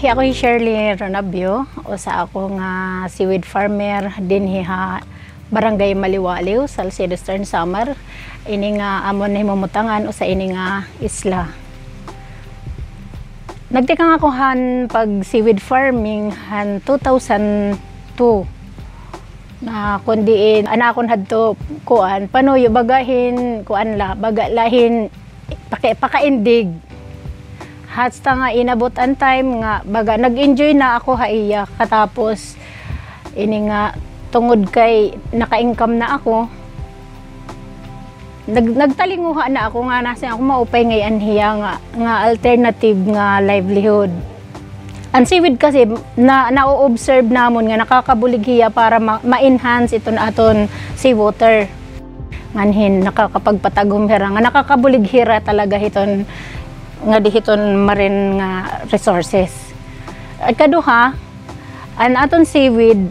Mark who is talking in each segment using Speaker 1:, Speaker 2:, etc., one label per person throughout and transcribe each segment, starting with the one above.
Speaker 1: Ako si Shirley Ranabio o sa ako nga seaweed farmer din ha Barangay Maliwaliw, Salcedo Eastern Samar. Ini nga amon na himutangan o sa ini nga isla. Nagtikang ako han pag seaweed farming han 2002. Na kundiin anakon hadto kuan panuyo bagahin kuan la bagalahin pakaindig. Hasta nga inabot ang time nga baga nag-enjoy na ako haiya katapos ini nga tungod kay naka-income na ako nagtalinguha na ako nga nasa ako maupay ngayon hiya nga alternative nga livelihood. Ang seaweed kasi na-observe namon nga nakakabulig hiya para ma-enhance ito na aton seawater. Nganhin nakakapagpatagom hira nga nakakabulig hira talaga hiton nga dihiton marin nga resources. At kaduha, an aton seaweed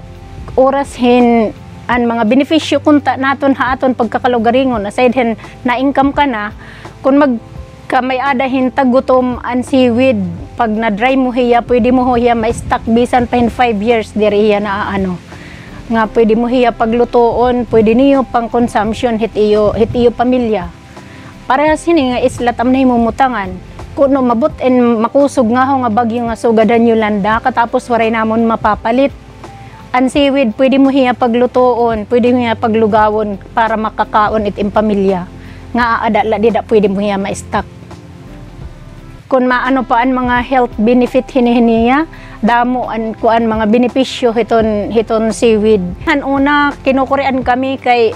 Speaker 1: oras hin an mga benepisyo kunta naton ha aton pagkakalugaringon aside hin na income ka na kun may adahin tagutom an seaweed pag na dry mo hiya pwede mo hiya ma-stock bisan pa in 5 years diri hiya na ano nga pwede mo hiya paglutoon pwede niyo pang consumption hit iyo pamilya parehas hini nga isla tam na himumutangan kuno mabot and makusog nga ho nga bagyo nga sugadan Yolanda katapos waray namon mapapalit. Ang seaweed pwede mo hiya paglutoon, pwede mo hiya paglugawon para makakaon itim pamilya. Nga adala dida pwede mo hiya ma-stock. Kung maano pa ang mga health benefit hinihiniya, damo an kuan mga benepisyo hiton seaweed. Han una kinukurian kami kay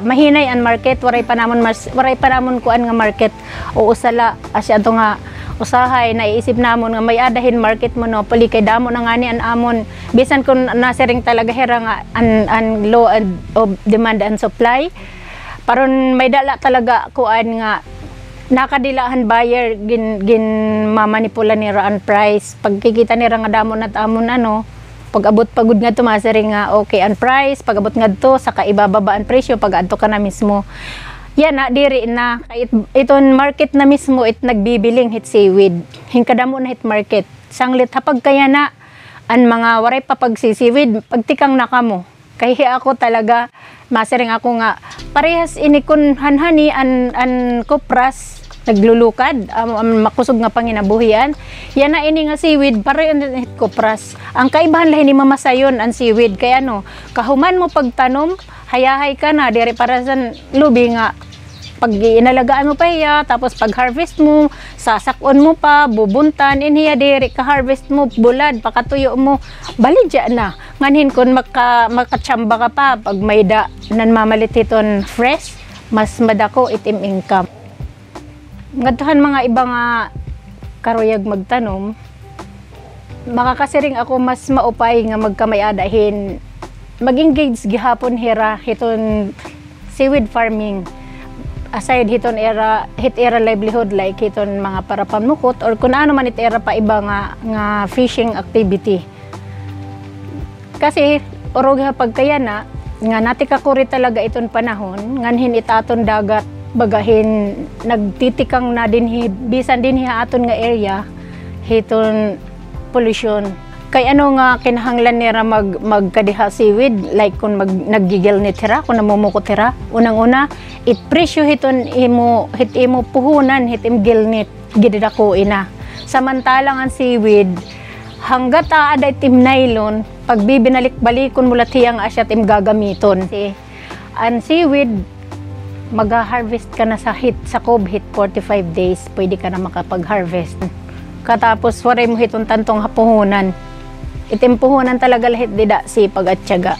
Speaker 1: mahinay ang market waray pa namon kuan nga market o usala asya to nga usahay naiisip namon nga may adahin market monopoly kay damo na ngani an amon bisan kun nasiring talaga hera nga an low of demand and supply paron may dala talaga kuan nga nakadilahan buyer gin mamanipula nira ang price pagkikita nira nga damo nat amon ano pag-abot pagud nga tumasering nga okay ang price pag-abot ngadto saka ibababa ang presyo pag adto ka na mismo yan na diri na iton market na mismo it nagbibiling hit seaweed hingkadamo na hit market sanglit hapag kaya na ang mga waray pa pagsisiweed pagtikang na kamo kay ako talaga masering ako nga parehas ini kun hanhani an kopras naglulukad makusog nga panginabuhian yan na ini nga seaweed pareho hit kopras ang kaibahan lahi ni mamasayon ang seaweed kay ano kahuman mo pagtanom hayahay ka na diri para sa lubi nga pag inalagaan mo pa hiya tapos pag harvest mo sasakon mo pa bubuntan inhiya diri ka harvest mo bulad pakatuyo mo baligya na nganhin kun makatsamba ka pa pag may da nan mamalit iton fresh mas madako itim income. Ngadtuhan mga iba nga karuyag magtanom makakasiring ako mas maupay nga magkamay-adahin mag-engage gihapon hira hiton seaweed farming aside hiton hit era livelihood like hiton mga para pamukot or kun ano man it era pa iba nga fishing activity kasi orog pagkaya na nga natikakuri talaga iton panahon nganhin itaton dagat bagahin nagtitikang na din bisan din aton nga area hiton pollution kay ano nga kinahanglan nira magkadiha seaweed like kung naggigil ni tira kung namumuko tira unang-una it presyo hiton imo puhunan hitim gilnit gididako ina samantalang ang seaweed hanggat aada itim nylon pag bibinalik-balikon mulat hiyang asya tim gagamiton ang seaweed mag-harvest ka na sa kob hit 45 days pwede ka na makapag-harvest katapos waray mo hitong tantong hapuhunan itim puhunan talaga lahit dida sipag at tiyaga